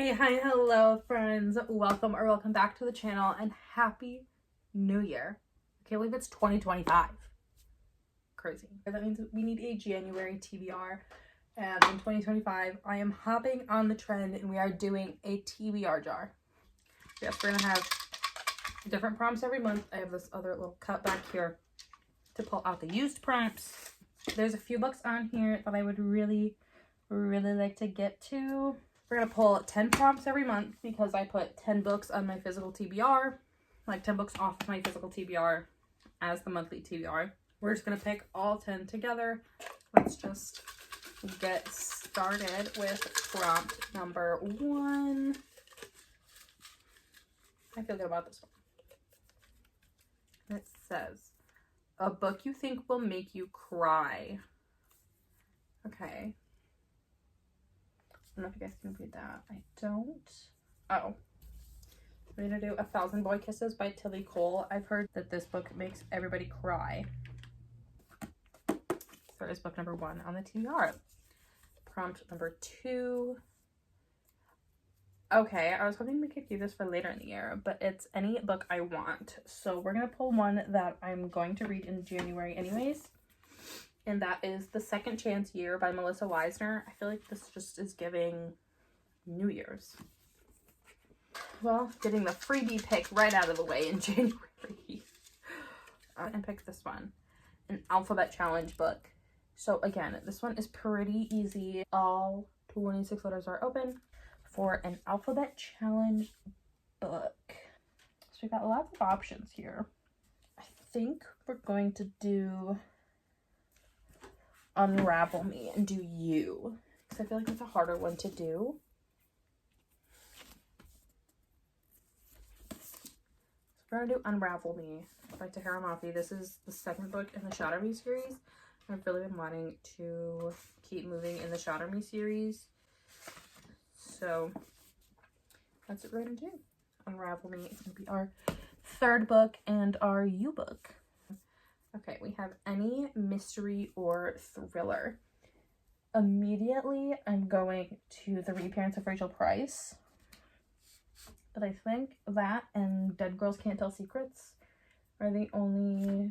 Hey, hi, hello, friends. Welcome back to the channel and happy new year. I can't believe it's 2025. Crazy. That means we need a January TBR. And in 2025, I am hopping on the trend and we are doing a TBR jar. Yes, we're gonna have different prompts every month. I have this other little cut back here to pull out the used prompts. There's a few books on here that I would really like to get to. We're going to pull 10 prompts every month because I put 10 books on my physical TBR, like 10 books off my physical TBR as the monthly TBR. We're just going to pick all 10 together. Let's just get started with prompt number 1. I feel good about this one. It says, a book you think will make you cry. Okay. I don't know if you guys can read that. I don't. Oh. We're going to do 1,000 Boy Kisses by Tilly Cole. I've heard that this book makes everybody cry. So is book number 1 on the TBR. Prompt number 2. Okay, I was hoping we could do this for later in the year, but it's any book I want. So we're going to pull one that I'm going to read in January anyways. And that is The Second Chance Year by Melissa Wisner. I feel like this just is giving New Year's. Well, getting the freebie pick right out of the way in January. And pick this one. An alphabet challenge book. So again, this one is pretty easy. All 26 letters are open for an alphabet challenge book. So we got lots of options here. I think we're going to do Unravel Me and do You, because I feel like it's a harder one to do. So we're gonna do Unravel Me by Tahira Mafi. This is the second book in the Shoutout Me series. I've really been wanting to keep moving in the Shoutout Me series, so that's what we're gonna do. Unravel Me is gonna be our third book and our You book. Okay, we have any mystery or thriller. Immediately, I'm going to The Reappearance of Rachel Price. But I think that and Dead Girls Can't Tell Secrets are the only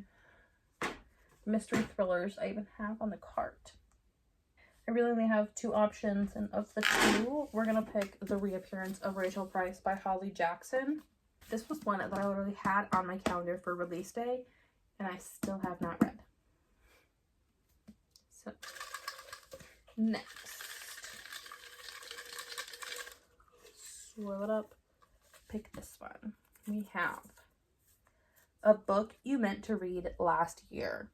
mystery thrillers I even have on the cart. I really only have 2 options, and of the 2, we're going to pick The Reappearance of Rachel Price by Holly Jackson. This was one that I literally had on my calendar for release day, and I still have not read. So, next. Swirl it up. Pick this one. We have a book you meant to read last year.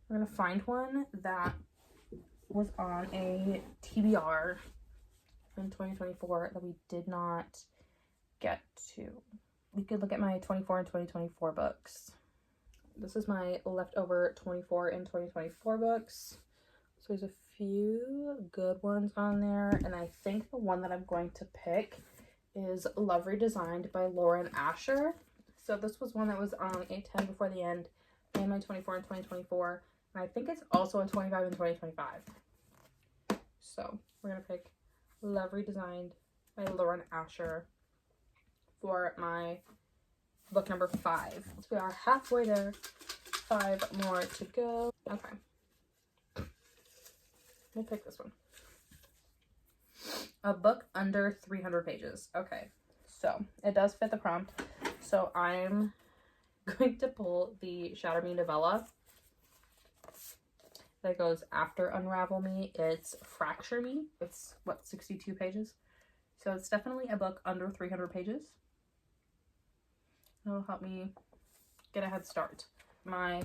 We're going to find one that was on a TBR in 2024 that we did not get to. We could look at my 24 and 2024 books. This is my leftover 24 and 2024 books. So there's a few good ones on there. And I think the one that I'm going to pick is Love Redesigned by Lauren Asher. So this was one that was on a 10 before the end in my 24 and 2024. And I think it's also a 25 and 2025. So we're going to pick Love Redesigned by Lauren Asher for my book number 5. So we are halfway there. 5 more to go. Okay. We'll pick this one. A book under 300 pages. Okay. So it does fit the prompt. So I'm going to pull the Shatter Me novella that goes after Unravel Me. It's Fracture Me. It's, what, 62 pages? So it's definitely a book under 300 pages. It'll help me get a head start. My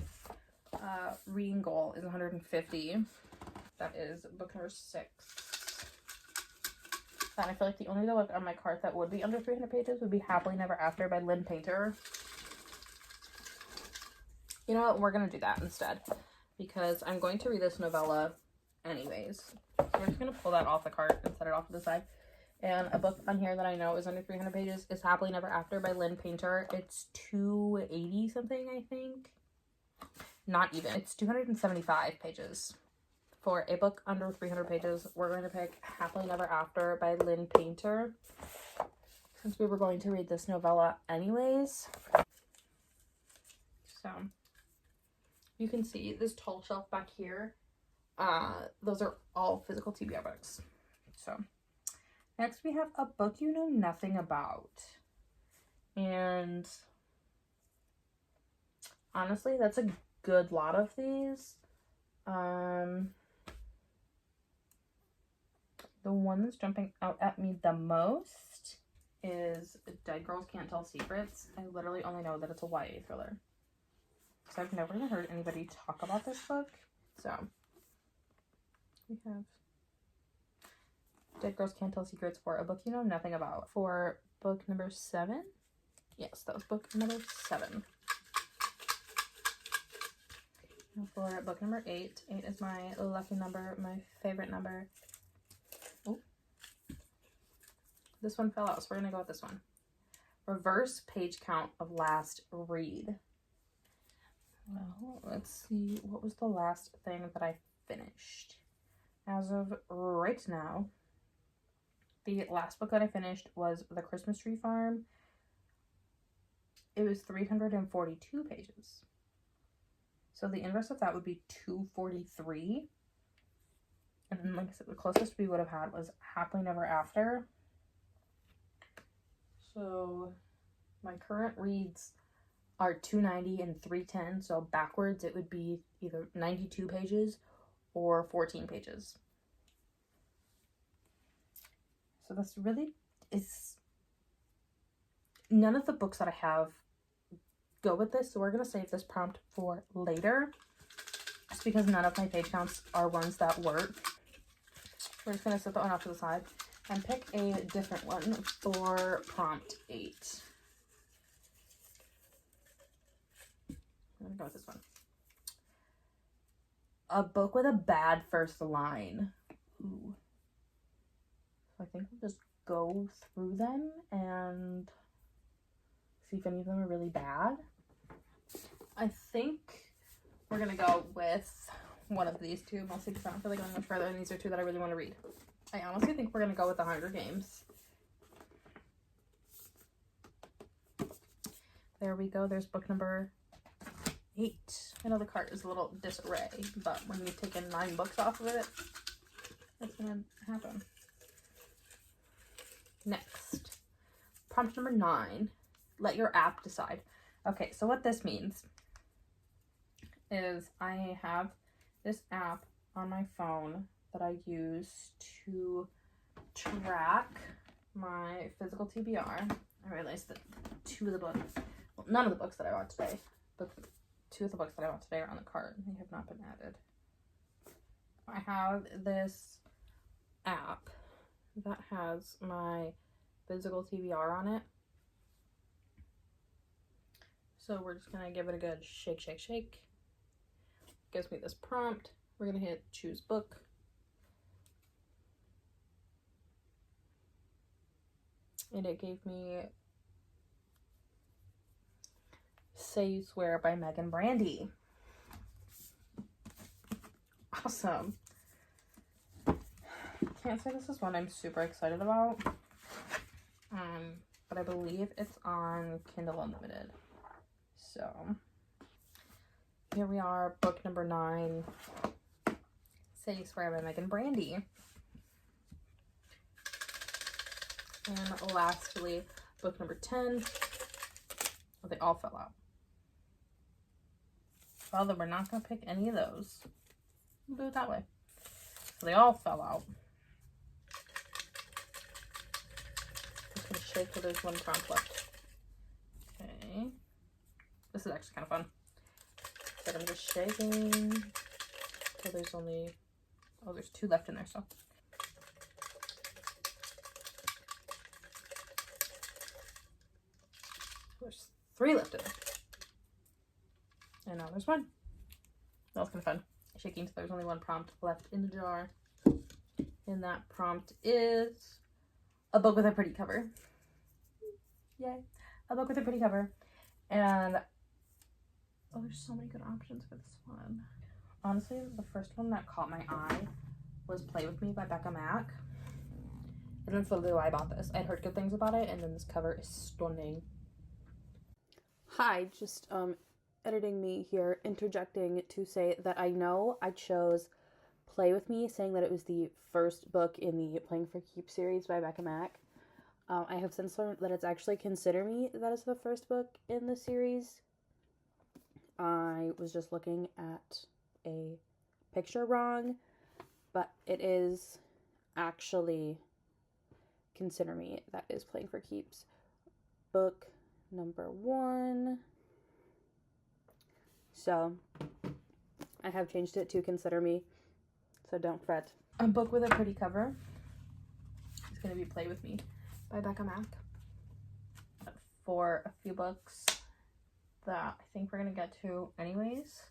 reading goal is 150. That is book number 6. And I feel like the only book on my cart that would be under 300 pages would be Happily Never After by Lynn Painter. You know what? We're going to do that instead, because I'm going to read this novella anyways. So we're just going to pull that off the cart and set it off to the side. And a book on here that I know is under 300 pages is Happily Never After by Lynn Painter. It's 280 something, I think. Not even. It's 275 pages. For a book under 300 pages, we're going to pick Happily Never After by Lynn Painter, since we were going to read this novella anyways. So, you can see this tall shelf back here. Those are all physical TBR books. So, next we have A Book You Know Nothing About. And honestly, that's a good lot of these. The one that's jumping out at me the most is Dead Girls Can't Tell Secrets. I literally only know that it's a YA thriller. So I've never heard anybody talk about this book. So we have Dead Girls Can't Tell Secrets for A Book You Know Nothing About. For book number 7. Yes, that was book number 7. And for book number 8. 8 is my lucky number, my favorite number. Oh, this one fell out, so we're gonna go with this one. Reverse page count of last read. Well, let's see, what was the last thing that I finished? As of right now, the last book that I finished was The Christmas Tree Farm. It was 342 pages. So the inverse of that would be 243. And then, like I said, the closest we would have had was Happily Never After. So my current reads are 290 and 310. So backwards it would be either 92 pages or 14 pages. So this really is... None of the books that I have go with this. So we're going to save this prompt for later. Just because none of my page counts are ones that work. We're just going to set that one off to the side and pick a different one for prompt 8. I'm going to go with this one. A book with a bad first line. Ooh. So I think we'll just go through them and see if any of them are really bad. I think we're going to go with one of these two, mostly because I don't feel like going much further, and these are two that I really want to read. I honestly think we're going to go with The Hunger Games. There we go. There's book number 8. I know the cart is a little disarray, but when you take in 9 books off of it, that's going to happen. Next, prompt number 9. Let your app decide. Okay, so what this means is I have this app on my phone that I use to track my physical TBR. I realized that 2 of the books, well, none of the books that I bought today, but 2 of the books that I bought today are on the cart. They have not been added. I have this app that has my physical TBR on it. So we're just going to give it a good shake, shake, shake. Gives me this prompt. We're going to hit choose book. And it gave me Say You Swear by Megan Brandy. Awesome. Can't say this is one I'm super excited about. But I believe it's on Kindle Unlimited. So here we are, book number 9, Say You Swear by Megan Brandy. And lastly, book number 10. Oh, they all fell out. Well, then we're not going to pick any of those. We'll do it that way. So they all fell out. Just going to shake till there's 1 prompt left. Okay. This is actually kind of fun. So I'm just shaking till there's only, oh, there's 2 left in there, so. There's 3 left in there. And now there's 1. That was kind of fun. Shaking till there's only 1 prompt left in the jar. And that prompt is a book with a pretty cover. Yay. A book with a pretty cover. And oh, there's so many good options for this one. Honestly, the first one that caught my eye was Play With Me by Becca Mac. And that's literally why I bought this. I'd heard good things about it, and then this cover is stunning. Hi, just editing me here, interjecting to say that I know I chose Play With Me, saying that it was the first book in the Playing for Keeps series by Becca Mac. I have since learned that it's actually Consider Me that is the first book in the series. I was just looking at a picture wrong, but it is actually Consider Me that is Playing for Keeps. Book number 1. So I have changed it to Consider Me, so don't fret. A book with a pretty cover is going to be Play With Me by Becca Mac. For a few books that I think we're going to get to anyways.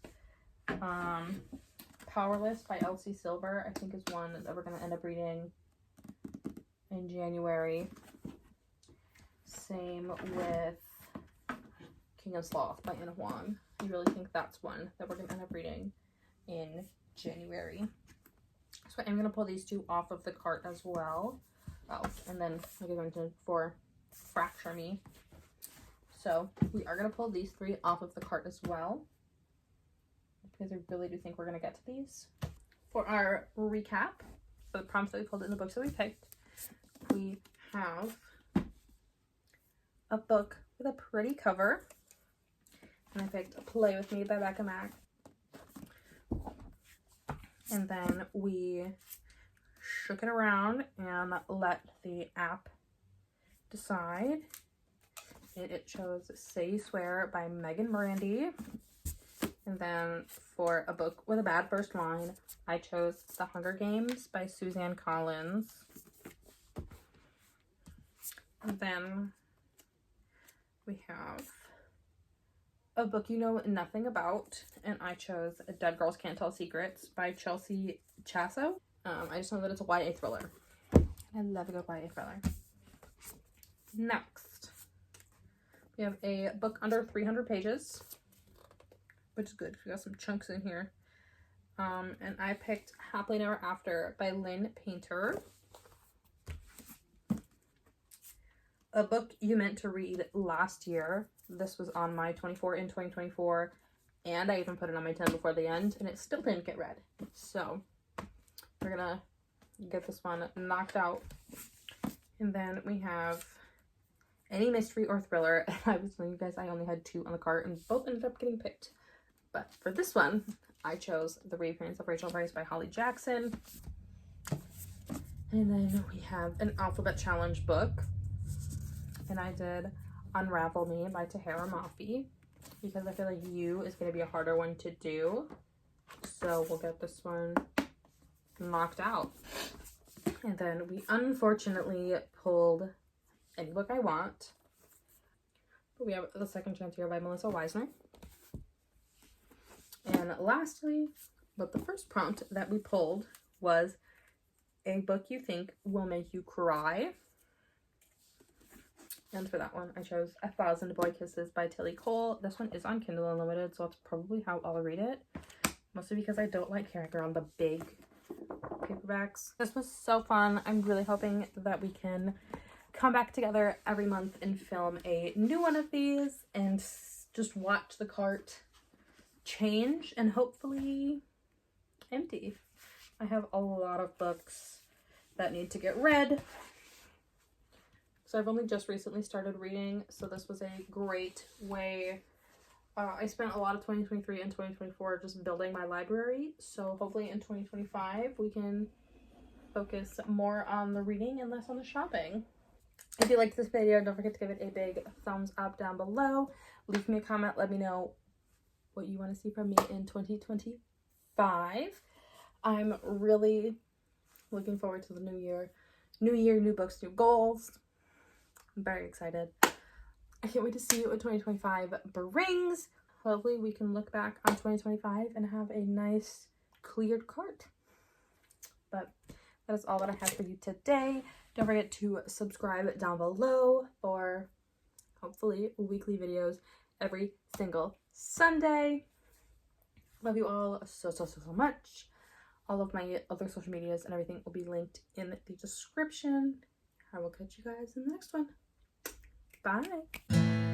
Powerless by Elsie Silver, I think, is one that we're going to end up reading in January. Same with King of Sloth by Anna Huang. I really think that's one that we're going to end up reading in January. So I'm going to pull these two off of the cart as well. Oh, and then like I mentioned for Fracture Me. So we are going to pull these 3 off of the cart as well, because I really do think we're going to get to these. For our recap, for the prompts that we pulled in the books that we picked, we have a book with a pretty cover, and I picked Play With Me by Becca Mac. And then we shook it around and let the app decide. It chose Say You Swear by Megan Brandy. And then for a book with a bad first line, I chose The Hunger Games by Suzanne Collins. And then we have a book you know nothing about, and I chose Dead Girls Can't Tell Secrets by Chelsea Chasso. I just know that it's a YA thriller. I love a good YA thriller. Next, we have a book under 300 pages, which is good. We got some chunks in here. And I picked Happily Never After by Lynn Painter. A book you meant to read last year. This was on my 24 in 2024, and I even put it on my 10 before the end, and it still didn't get read. So we're gonna get this one knocked out. And then we have Any Mystery or Thriller. I was telling you guys I only had 2 on the cart, and both ended up getting picked. But for this one, I chose The Reappearance of Rachel Price by Holly Jackson. And then we have an Alphabet Challenge book, and I did Unravel Me by Tahara Mafi, because I feel like You is going to be a harder one to do. So we'll get this one knocked out. And then we unfortunately pulled Any Book I Want. But we have The Second Chance Here by Melissa Weisner. And lastly, but the first prompt that we pulled was a book you think will make you cry. And for that one, I chose 1,000 Boy Kisses by Tilly Cole. This one is on Kindle Unlimited, so that's probably how I'll read it. Mostly because I don't like carrying around the big paperbacks. This was so fun. I'm really hoping that we can come back together every month and film a new one of these and just watch the cart change and hopefully empty. I have a lot of books that need to get read. So I've only just recently started reading, so this was a great way. I spent a lot of 2023 and 2024 just building my library, so hopefully in 2025 we can focus more on the reading and less on the shopping. If you liked this video, don't forget to give it a big thumbs up down below. Leave me a comment, let me know what you want to see from me in 2025. I'm really looking forward to the new year. New year, new books, new goals. I'm very excited. I can't wait to see what 2025 brings. Hopefully we can look back on 2025 and have a nice cleared cart. But that is all that I have for you today. Don't forget to subscribe down below for hopefully weekly videos every single Sunday. Love you all so much. All of my other social medias and everything will be linked in the description. I will catch you guys in the next one. Bye.